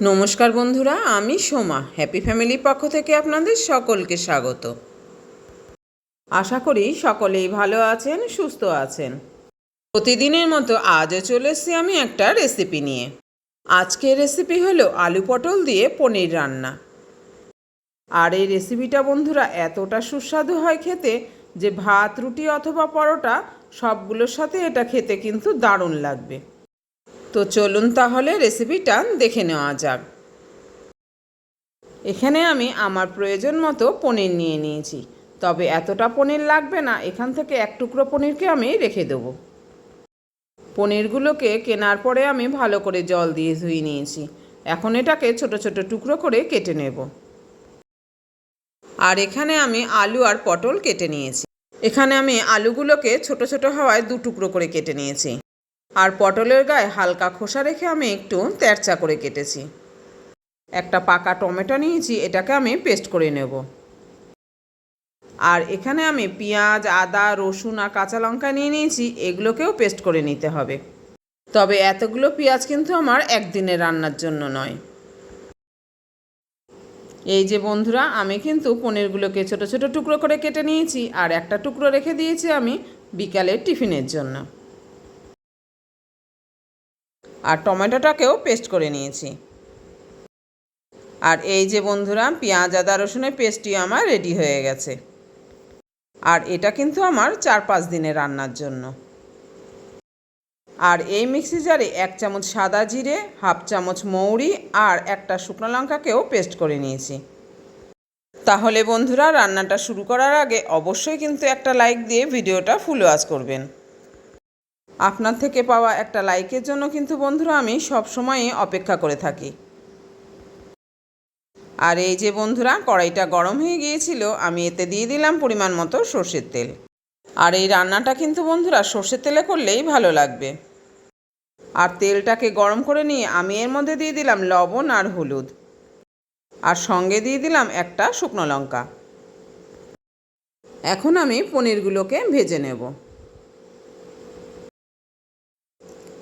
নমস্কার বন্ধুরা, আমি সোমা হ্যাপি ফ্যামিলির পক্ষ থেকে আপনাদের সকলকে স্বাগত। আশা করি সকলেই ভালো আছেন, সুস্থ আছেন। প্রতিদিনের মতো আজও চলে এসেছি আমি একটা রেসিপি নিয়ে। আজকের রেসিপি হলো আলু পটল দিয়ে পনির রান্না। আর এই রেসিপিটা বন্ধুরা এতটা সুস্বাদু হয় খেতে যে ভাত, রুটি অথবা পরোটা সবগুলোর সাথে এটা খেতে কিন্তু দারুণ লাগবে। তো চলুন তাহলে রেসিপিটা দেখে নেওয়া যাক। এখানে আমি আমার প্রয়োজন মতো পনির নিয়ে নিয়েছি, তবে এতটা পনির লাগবে না। এখান থেকে এক টুকরো পনিরকে আমি রেখে দেবো। পনিরগুলোকে কেনার পরে আমি ভালো করে জল দিয়ে ধুয়ে নিয়েছি। এখন এটাকে ছোট ছোট টুকরো করে কেটে নেব। আর এখানে আমি আলু আর পটল কেটে নিয়েছি। এখানে আমি আলুগুলোকে ছোট ছোট হওয়ায় দু টুকরো করে কেটে নিয়েছি। আর পটলের গায়ে হালকা খোসা রেখে আমি একটু তেরচা করে কেটেছি। একটা পাকা টমেটো নিয়েছি, এটাকে আমি পেস্ট করে নেব। আর এখানে আমি পেঁয়াজ, আদা, রসুন আর কাঁচা লঙ্কা নিয়ে নিয়েছি, এগুলোকেও পেস্ট করে নিতে হবে। তবে এতগুলো পেঁয়াজ কিন্তু আমার একদিনের রান্নার জন্য নয়। এই যে বন্ধুরা, আমি কিন্তু পনিরগুলোকে ছোট ছোট টুকরো করে কেটে নিয়েছি, আর একটা টুকরো রেখে দিয়েছি আমি বিকালের টিফিনের জন্য। আর টমেটোটাকেও পেস্ট করে নিয়েছি। আর এই যে বন্ধুরা, পেঁয়াজ, আদা, রসুনের পেস্টটি আমার রেডি হয়ে গেছে। আর এটা কিন্তু আমার 4-5 দিনের রান্নার জন্য। আর এই মিক্সি জারে 1 চামচ সাদা জিরে, হাফ চামচ মৌরি আর একটা শুকনো লঙ্কাকেও পেস্ট করে নিয়েছি। তাহলে বন্ধুরা, রান্নাটা শুরু করার আগে অবশ্যই কিন্তু একটা লাইক দিয়ে ভিডিওটা ফুল ওয়াচ করবেন। আপনার থেকে পাওয়া একটা লাইকের জন্য কিন্তু বন্ধুরা আমি সবসময়ই অপেক্ষা করে থাকি। আর এই যে বন্ধুরা, কড়াইটা গরম হয়ে গিয়েছিল, আমি এতে দিয়ে দিলাম পরিমাণ মতো সর্ষের তেল। আর এই রান্নাটা কিন্তু বন্ধুরা সর্ষের তেলে করলেই ভালো লাগবে। আর তেলটাকে গরম করে নিয়ে আমি এর মধ্যে দিয়ে দিলাম লবণ আর হলুদ, আর সঙ্গে দিয়ে দিলাম একটা শুকনো লঙ্কা। এখন আমি পনিরগুলোকে ভেজে নেব।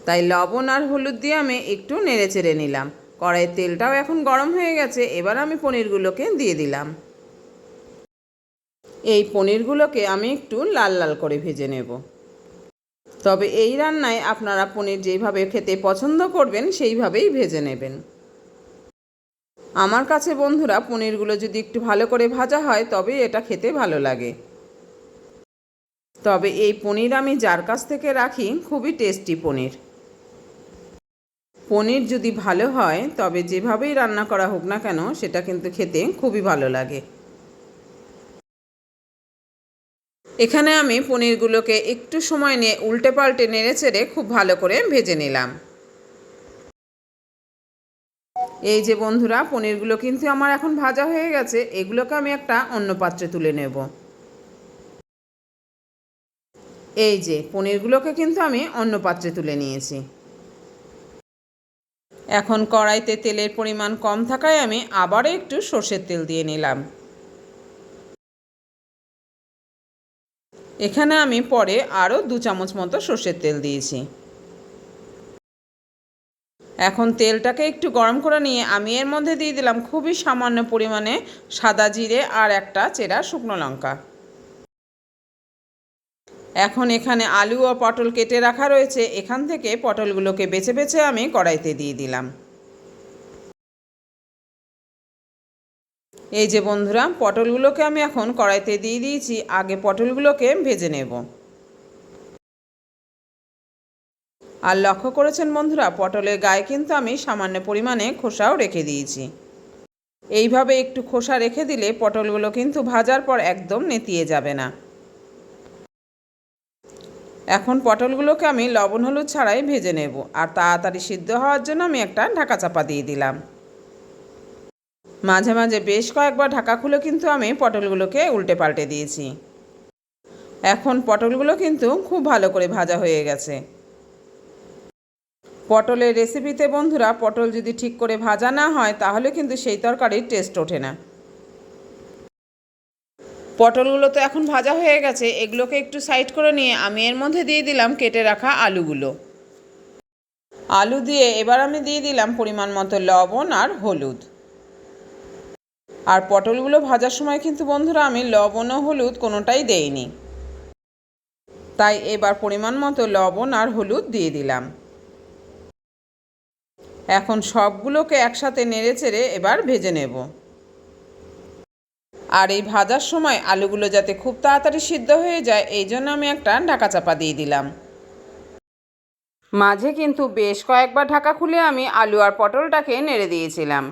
তাই লবণ আর হলুদ দিয়ে আমি একটু নেড়ে চেড়ে নিলাম। কড়াইয়ের তেলটাও এখন গরম হয়ে গেছে, এবার আমি পনিরগুলোকে দিয়ে দিলাম। এই পনিরগুলোকে আমি একটু লাল লাল করে ভেজে নেব। তবে এই রান্নায় আপনারা পনির যেইভাবে খেতে পছন্দ করবেন সেইভাবেই ভেজে নেবেন। আমার কাছে বন্ধুরা পনিরগুলো যদি একটু ভালো করে ভাজা হয় তবেই এটা খেতে ভালো লাগে। তবে এই পনির আমি যার কাছ থেকে রাখি খুবই টেস্টি পনির। পনির যদি ভালো হয় তবে যেভাবেই রান্না করা হোক না কেন সেটা কিন্তু খেতে খুবই ভালো লাগে। এখানে আমি পনিরগুলোকে একটু সময় নিয়ে উল্টে পাল্টে নেড়ে চেড়ে খুব ভালো করে ভেজে নিলাম। এই যে বন্ধুরা, পনিরগুলো কিন্তু আমার এখন ভাজা হয়ে গেছে। এগুলোকে আমি একটা অন্য পাত্রে তুলে নেব। এই যে পনিরগুলোকে কিন্তু আমি অন্য পাত্রে তুলে নিয়েছি। এখন কড়াইতে তেলের পরিমাণ কম থাকায় আমি আবারও একটু সর্ষের তেল দিয়ে নিলাম। এখানে আমি পরে আরও 2 চামচ মতো সর্ষের তেল দিয়েছি। এখন তেলটাকে একটু গরম করে নিয়ে আমি এর মধ্যে দিয়ে দিলাম খুবই সামান্য পরিমাণে সাদা জিরে আর একটা চেরা শুকনো লঙ্কা। এখন এখানে আলু ও পটল কেটে রাখা রয়েছে, এখান থেকে পটলগুলোকে বেছে বেছে আমি কড়াইতে দিয়ে দিলাম। এই যে বন্ধুরা, পটলগুলোকে আমি এখন কড়াইতে দিয়ে দিয়েছি। আগে পটলগুলোকে ভেজে নেব। আর লক্ষ্য করেছেন বন্ধুরা, পটলের গায়ে কিন্তু আমি সামান্য পরিমাণে খোসাও রেখে দিয়েছি। এইভাবে একটু খোসা রেখে দিলে পটলগুলো কিন্তু ভাজার পর একদম নেতিয়ে যাবে না। এখন পটলগুলোকে আমি লবণ হলুদ ছাড়াই ভেজে নেব। আর তাড়াতাড়ি সিদ্ধ হওয়ার জন্য আমি একটা ঢাকা চাপা দিয়ে দিলাম। মাঝে মাঝে বেশ কয়েকবার ঢাকা খুলে কিন্তু আমি পটলগুলোকে উল্টে পাল্টে দিয়েছি। এখন পটলগুলো কিন্তু খুব ভালো করে ভাজা হয়ে গেছে। পটলের রেসিপিতে বন্ধুরা পটল যদি ঠিক করে ভাজা না হয় তাহলে কিন্তু সেই তরকারির টেস্ট ওঠে না। পটলগুলো তো এখন ভাজা হয়ে গেছে, এগুলোকে একটু সাইড করে নিয়ে আমি এর মধ্যে দিয়ে দিলাম কেটে রাখা আলুগুলো। আলু দিয়ে এবার আমি দিয়ে দিলাম পরিমাণ মতো লবণ আর হলুদ। আর পটলগুলো ভাজার সময় কিন্তু বন্ধুরা আমি লবণ ও হলুদ কোনোটাই দেইনি, তাই এবার পরিমাণ মতো লবণ আর হলুদ দিয়ে দিলাম। এখন সবগুলোকে একসাথে নেড়েচেড়ে এবার ভেজে নেব। আর এই ভাজার সময় আলুগুলো যাতে খুব তাড়াতাড়ি সিদ্ধ হয়ে যায়, এই জন্য আমি একটা ঢাকা চাপা দিয়ে দিলাম। মাঝে কিন্তু বেশ কয়েকবার ঢাকা খুলে আমি আলু আর পটলটাকে নেড়ে দিয়েছিলাম।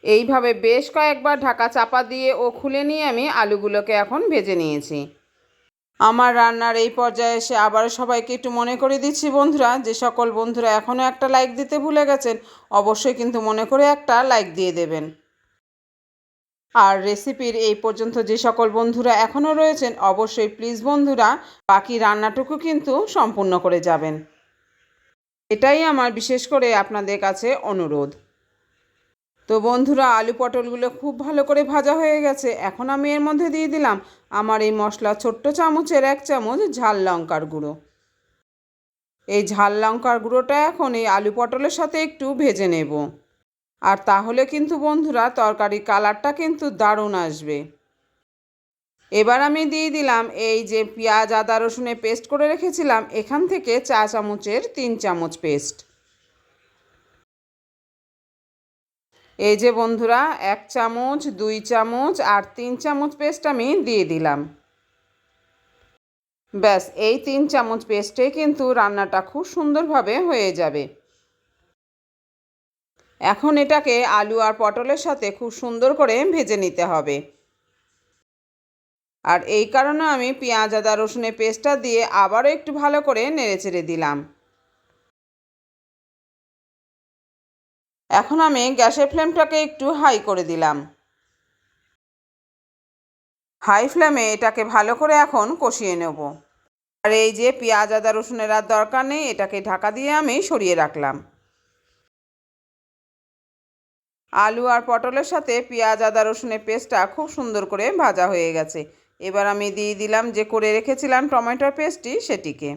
এইভাবে বেশ কয়েকবার ঢাকা চাপা দিয়ে ও খুলে নিয়ে আমি আলুগুলোকে এখন ভেজে নিয়েছি। আমার রান্নার এই পর্যায়ে এসে আবারও সবাইকে একটু মনে করে দিচ্ছি বন্ধুরা, যে সকল বন্ধুরা এখনও একটা লাইক দিতে ভুলে গেছেন, অবশ্যই কিন্তু মনে করে একটা লাইক দিয়ে দেবেন। আর রেসিপির এই পর্যন্ত যে সকল বন্ধুরা এখনও রয়েছেন, অবশ্যই প্লিজ বন্ধুরা বাকি রান্নাটুকু কিন্তু সম্পূর্ণ করে যাবেন। এটাই আমার বিশেষ করে আপনাদের কাছে অনুরোধ। তো বন্ধুরা আলু পটলগুলো খুব ভালো করে ভাজা হয়ে গেছে। এখন আমি এর মধ্যে দিয়ে দিলাম আমার এই মশলা ছোট্ট চামচের 1 চামচ ঝাল লঙ্কার গুঁড়ো। এই ঝাল লঙ্কার গুঁড়োটা এখন এই আলু পটলের সাথে একটু ভেজে নেব। আর তাহলে কিন্তু বন্ধুরা তরকারির কালারটা কিন্তু দারুণ আসবে। এবার আমি দিয়ে দিলাম এই যে পেঁয়াজ আদা রসুনের পেস্ট করে রেখেছিলাম, এখান থেকে 4 চামচের 3 চামচ পেস্ট। এই যে বন্ধুরা 1 চামচ 2 চামচ আর 3 চামচ পেস্ট আমি দিয়ে দিলাম। ব্যাস এই 3 চামচ পেস্টে কিন্তু রান্নাটা খুব সুন্দরভাবে হয়ে যাবে। এখন এটাকে আলু আর পটলের সাথে খুব সুন্দর করে ভেজে নিতে হবে। আর এই কারণে আমি পেঁয়াজ আদা রসুনের পেস্টটা দিয়ে আবারও একটু ভালো করে নেড়েচেড়ে দিলাম। এখন আমি গ্যাসের ফ্লেমটাকে একটু হাই করে দিলাম। হাই ফ্লেমে এটাকে ভালো করে এখন কষিয়ে নেব। আর এই যে পেঁয়াজ আদা রসুনের আর দরকার নেই, এটাকে ঢাকা দিয়ে আমি সরিয়ে রাখলাম। আলু আর পটলের সাথে পেঁয়াজ আদা রসুনের পেস্টটা খুব সুন্দর করে ভাজা হয়ে গেছে। এবার আমি দিয়ে দিলাম যে করে রেখেছিলাম টমেটোর পেস্টটি, সেটিকে।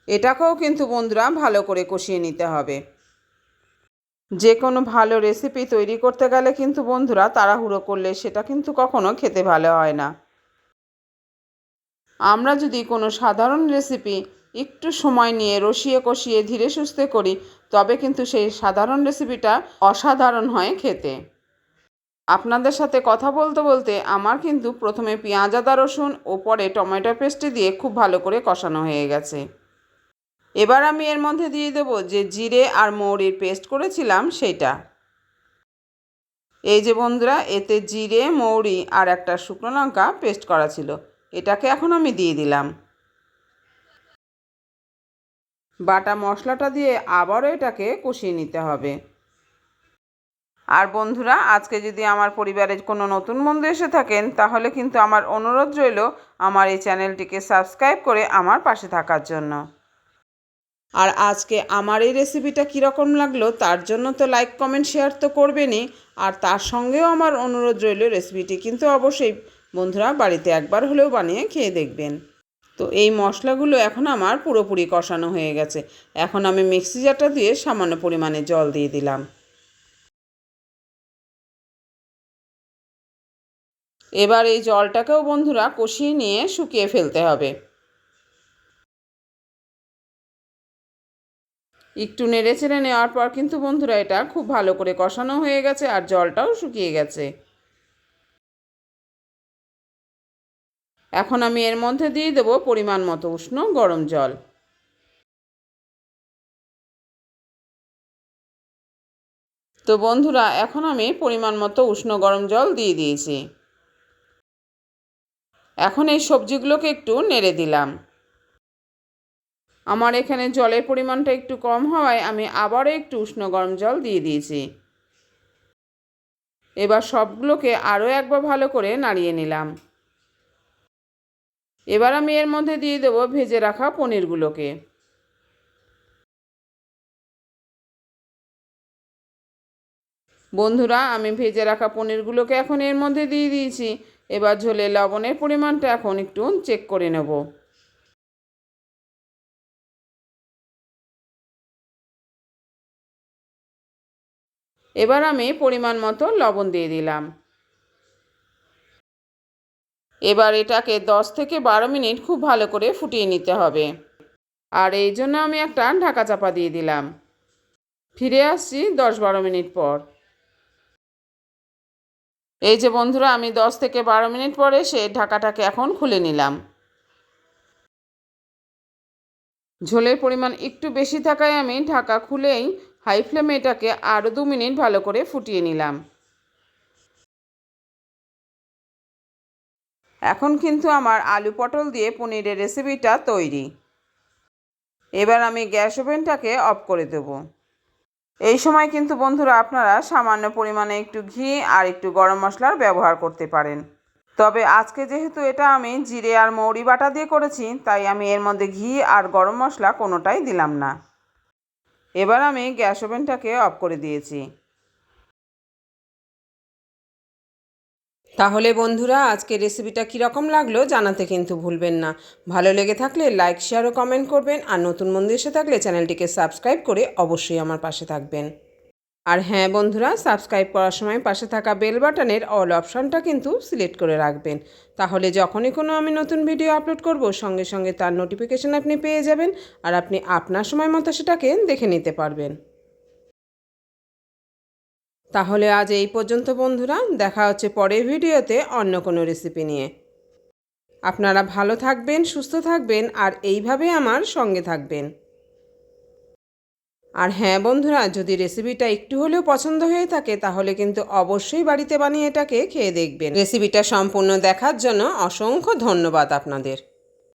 এটাকেও কিন্তু বন্ধুরা ভালো করে কষিয়ে নিতে হবে। যে কোনো ভালো রেসিপি তৈরি করতে গেলে কিন্তু বন্ধুরা তাড়াহুড়ো করলে সেটা কিন্তু কখনো খেতে ভালো হয় না। আমরা যদি কোনো সাধারণ রেসিপি একটু সময় নিয়ে রসিয়ে কষিয়ে ধীরে সুস্থে করি, তবে কিন্তু সেই সাধারণ রেসিপিটা অসাধারণ হয় খেতে। আপনাদের সাথে কথা বলতে বলতে আমার কিন্তু প্রথমে পেঁয়াজ আদা রসুন ও পরে টমেটো পেস্টটি দিয়ে খুব ভালো করে কষানো হয়ে গেছে। এবার আমি এর মধ্যে দিয়ে দেবো যে জিরে আর মৌরির পেস্ট করেছিলাম সেটা। এই যে বন্ধুরা এতে জিরে মৌরি আর একটা শুকনো লঙ্কা পেস্ট করা ছিল, এটাকে এখন আমি দিয়ে দিলাম। বাটা মশলাটা দিয়ে আবারও এটাকে কষিয়ে নিতে হবে। আর বন্ধুরা আজকে যদি আমার পরিবারের কোনো নতুন বন্ধু এসে থাকেন, তাহলে কিন্তু আমার অনুরোধ রইল আমার এই চ্যানেলটিকে সাবস্ক্রাইব করে আমার পাশে থাকার জন্য। আর আজকে আমার এই রেসিপিটা কীরকম লাগলো তার জন্য তো লাইক কমেন্ট শেয়ার তো করবেনই, আর তার সঙ্গেও আমার অনুরোধ রইল রেসিপিটি কিন্তু অবশ্যই বন্ধুরা বাড়িতে একবার হলেও বানিয়ে খেয়ে দেখবেন। তো এই মশলাগুলো এখন আমার পুরোপুরি কষানো হয়ে গেছে। এখন আমি মিক্সি জারটা দিয়ে সামান্য পরিমাণে জল দিয়ে দিলাম। এবার এই জলটাকেও বন্ধুরা কষিয়ে নিয়ে শুকিয়ে ফেলতে হবে। একটু নেড়েচেড়ে নেওয়ার পর কিন্তু বন্ধুরা এটা খুব ভালো করে কষানো হয়ে গেছে আর জলটাও শুকিয়ে গেছে। এখন আমি এর মধ্যে দিয়ে দেবো পরিমাণ মতো উষ্ণ গরম জল। তো বন্ধুরা এখন আমি পরিমাণ মতো উষ্ণ গরম জল দিয়ে দিয়েছি। এখন এই সবজিগুলোকে একটু নেড়ে দিলাম। আমার এখানে জলের পরিমাণটা একটু কম হওয়ায় আমি আবারও একটু উষ্ণ গরম জল দিয়ে দিয়েছি। এবার সবগুলোকে আরও একবার ভালো করে নাড়িয়ে নিলাম। এবার আমি এর মধ্যে দিয়ে দেবো ভেজে রাখা পনিরগুলোকে। বন্ধুরা আমি ভেজে রাখা পনিরগুলোকে এখন এর মধ্যে দিয়ে দিয়েছি। এবার ঝোলে লবণের পরিমাণটা এখন একটু চেক করে নেব। এবার আমি পরিমাণ মতো লবণ দিয়ে দিলাম। এবার এটাকে 10 থেকে 12 মিনিট খুব ভালো করে ফুটিয়ে নিতে হবে। আর এই জন্য আমি একটা ঢাকা চাপা দিয়ে দিলাম। ফিরে আসছি 10-12 মিনিট পর। এই যে বন্ধুরা, আমি 10 থেকে 12 মিনিট পরে সে ঢাকাটাকে এখন খুলে নিলাম। ঝোলের পরিমাণ একটু বেশি থাকায় আমি ঢাকা খুলেই হাই ফ্লেমে এটাকে আরও 2 মিনিট ভালো করে ফুটিয়ে নিলাম। এখন কিন্তু আমার আলু পটল দিয়ে পনিরের রেসিপিটা তৈরি। এবার আমি গ্যাস ওভেনটাকে অফ করে দেব। এই সময় কিন্তু বন্ধুরা আপনারা সামান্য পরিমাণে একটু ঘি আর একটু গরম মশলার ব্যবহার করতে পারেন। তবে আজকে যেহেতু এটা আমি জিরে আর মৌরি বাটা দিয়ে করেছি, তাই আমি এর মধ্যে ঘি আর গরম মশলা কোনোটাই দিলাম না। এবার আমি গ্যাস ওভেনটাকে অফ করে দিয়েছি। তাহলে বন্ধুরা, আজকের রেসিপিটা কীরকম লাগলো জানাতে কিন্তু ভুলবেন না। ভালো লেগে থাকলে লাইক, শেয়ার ও কমেন্ট করবেন। আর নতুন বন্ধু এসে থাকলে চ্যানেলটিকে সাবস্ক্রাইব করে অবশ্যই আমার পাশে থাকবেন। আর হ্যাঁ বন্ধুরা, সাবস্ক্রাইব করার সময় পাশে থাকা বেল বাটনের অল অপশানটা কিন্তু সিলেক্ট করে রাখবেন। তাহলে যখনই কোনো আমি নতুন ভিডিও আপলোড করব, সঙ্গে সঙ্গে তার নোটিফিকেশান আপনি পেয়ে যাবেন। আর আপনি আপনার সময় মতো সেটাকে দেখে নিতে পারবেন। তাহলে আজ এই পর্যন্ত বন্ধুরা, দেখা হচ্ছে পরের ভিডিওতে অন্য কোনো রেসিপি নিয়ে। আপনারা ভালো থাকবেন, সুস্থ থাকবেন আর এইভাবে আমার সঙ্গে থাকবেন। আর হ্যাঁ বন্ধুরা, যদি রেসিপিটা একটু হলেও পছন্দ হয়ে থাকে তাহলে কিন্তু অবশ্যই বাড়িতে বানিয়ে এটাকে খেয়ে দেখবেন। রেসিপিটা সম্পূর্ণ দেখার জন্য অসংখ্য ধন্যবাদ আপনাদের।